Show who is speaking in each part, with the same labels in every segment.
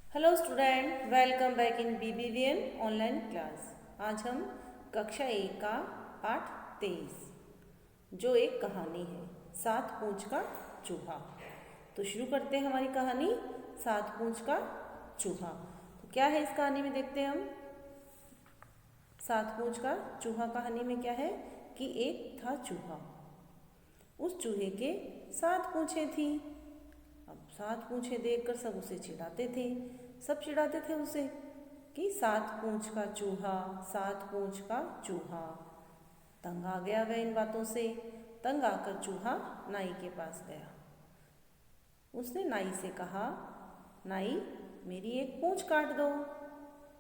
Speaker 1: Hello student, welcome back in BBVN online class. आज हम कक्षा 1 का पाठ 23 जो एक कहानी है, सात पूंछ का चूहा। तो शुरू करते हैं हमारी कहानी सात पूंछ का चूहा। तो क्या है इस कहानी में देखते हैं हम। सात पूंछ का चूहा कहानी में क्या है कि एक था चूहा। उस चूहे के सात पूंछें थी। अब सात पूंछें देखकर सब उसे चिढ़ाते थे। सब चिढ़ाते थे उसे कि सात पूंछ का चूहा, सात पूंछ का चूहा। तंग आ गया वह इन बातों से। तंग आकर चूहा नाई के पास गया। उसने नाई से कहा, नाई मेरी एक पूंछ काट दो।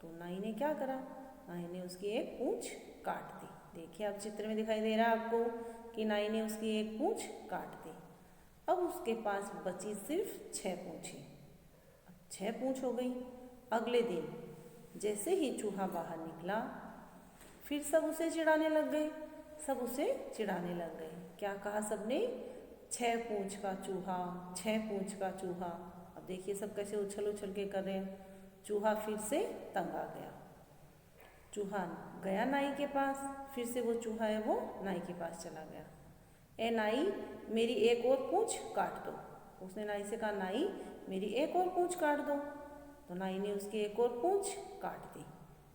Speaker 1: तो नाई ने क्या करा, नाई ने उसकी एक पूंछ काट दी। देखिए अब चित्र में दिखाई दे रहा है आपको कि नाई ने उसकी एक पूंछ काट दी। अब उसके पास बची सिर्फ 6 पूंछें। अब 6 पूंछ हो गई। अगले दिन जैसे ही चूहा बाहर निकला, फिर सब उसे चिढ़ाने लग गए। सब उसे चिढ़ाने लग गए। क्या कहा सबने, 6 पूंछ का चूहा, 6 पूंछ का चूहा। अब देखिए सब कैसे उछल उछल के कर रहे हैं। चूहा फिर से तंग आ गया। चूहा गया नाई के पास। फिर से वो चूहा है वो नाई के पास चला गया। ए नाई मेरी एक और पूंछ काट दो। उसने नाई से कहा, नाई मेरी एक और पूंछ काट दो। तो नाई ने उसकी एक और पूंछ काट दी।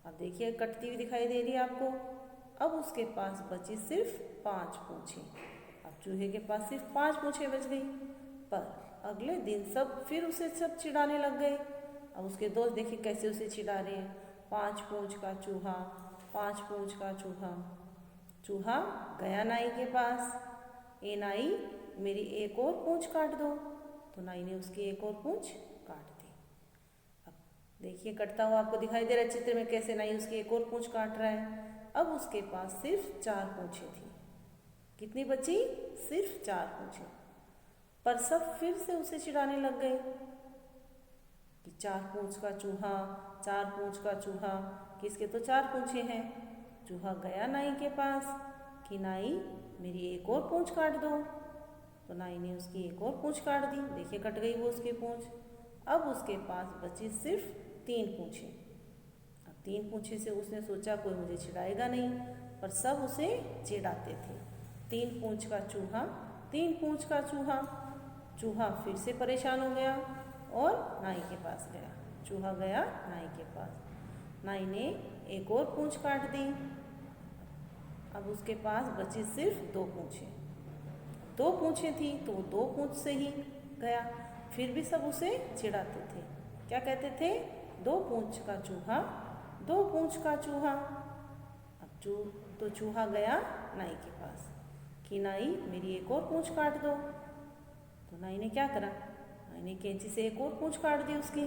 Speaker 1: अब देखिए कटती हुई दिखाई दे रही है आपको। अब उसके पास बची सिर्फ 5 पूंछें। अब चूहे के पास सिर्फ 5 पूंछें बच गई। पर अगले दिन सब फिर उसे सब चिढ़ाने लग गए। अब उसके दोस्त देखिए कैसे उसे चिढ़ा रहे हैं, 5 पूंछ का चूहा, 5 पूंछ का चूहा। चूहा गया नाई के पास। ए नाई मेरी एक और पूंछ काट दो। तो नाई ने उसकी एक और पूंछ काट दी। अब देखिए कटता हुआ आपको दिखाई दे रहा है चित्र में कैसे नाई उसकी एक और पूंछ काट रहा है। अब उसके पास सिर्फ 4 पूंछें थी। कितनी बची, सिर्फ 4 पूंछें। पर सब फिर से उसे चिढ़ाने लग गए कि 4 पूंछ का चूहा, 4 पूंछ का चूहा। किसके तो 4 पूंछें हैं। चूहा गया नाई के पास कि नाई मेरी एक और पूंछ काट दो। तो नाई ने उसकी एक और पूंछ काट दी। देखिए कट गई वो उसकी पूंछ। अब उसके पास बची सिर्फ 3 पूंछें। अब 3 पूंछें से उसने सोचा कोई मुझे चिढ़ाएगा नहीं, पर सब उसे चिढ़ाते थे। 3 पूंछ का चूहा, 3 पूंछ का चूहा। चूहा फिर से परेशान हो गया और नाई के पास गया। चूहा गया नाई के पास। नाई ने एक और पूंछ काट दी। अब उसके पास बची सिर्फ 2 पूंछें। 2 पूंछें थी तो वो 2 पूंछ से ही गया। फिर भी सब उसे चिढ़ाते थे। क्या कहते थे, 2 पूंछ का चूहा, 2 पूंछ का चूहा। अब तो चूहा गया नाई के पास कि नाई मेरी एक और पूंछ काट दो। तो नाई ने क्या करा, नाई ने कैंची से एक और पूंछ काट दी उसकी।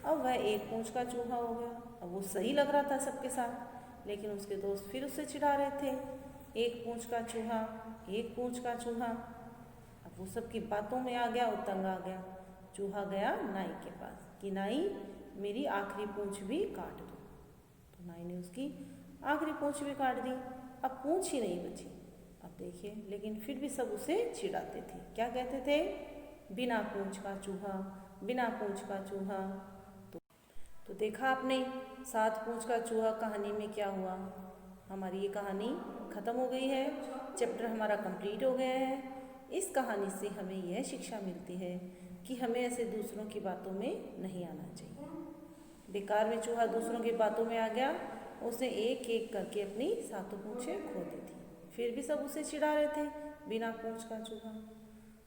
Speaker 1: अब वह एक पूंछ का चूहा हो गया। अब वो सही लग रहा था सबके साथ, लेकिन उसके दोस्त फिर उससे चिढ़ा रहे थे, एक पूंछ का चूहा, एक पूंछ का चूहा। अब वो सबकी बातों में आ गया और तंग आ गया। चूहा गया नाई के पास कि नाई मेरी आखिरी पूंछ भी काट दो। तो नाई ने उसकी आखिरी पूंछ भी काट दी। अब पूंछ ही नहीं बची। अब देखिए लेकिन फिर भी सब उसे चिढ़ाते थे। क्या कहते थे, बिना पूंछ का चूहा, बिना पूंछ का चूहा। तो देखा आपने 7 पूंछ का चूहा कहानी में क्या हुआ। हमारी ये कहानी ख़त्म हो गई है। चैप्टर हमारा कंप्लीट हो गया है। इस कहानी से हमें यह शिक्षा मिलती है कि हमें ऐसे दूसरों की बातों में नहीं आना चाहिए। बेकार में चूहा दूसरों की बातों में आ गया। उसने एक एक करके अपनी सातों पूंछें खो दी थी। फिर भी सब उसे चिढ़ा रहे थे, बिना पूंछ का चूहा।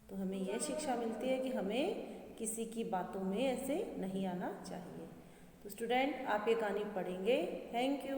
Speaker 1: तो हमें यह शिक्षा मिलती है कि हमें किसी की बातों में ऐसे नहीं आना चाहिए। तो स्टूडेंट आप ये कहानी पढ़ेंगे। Thank you.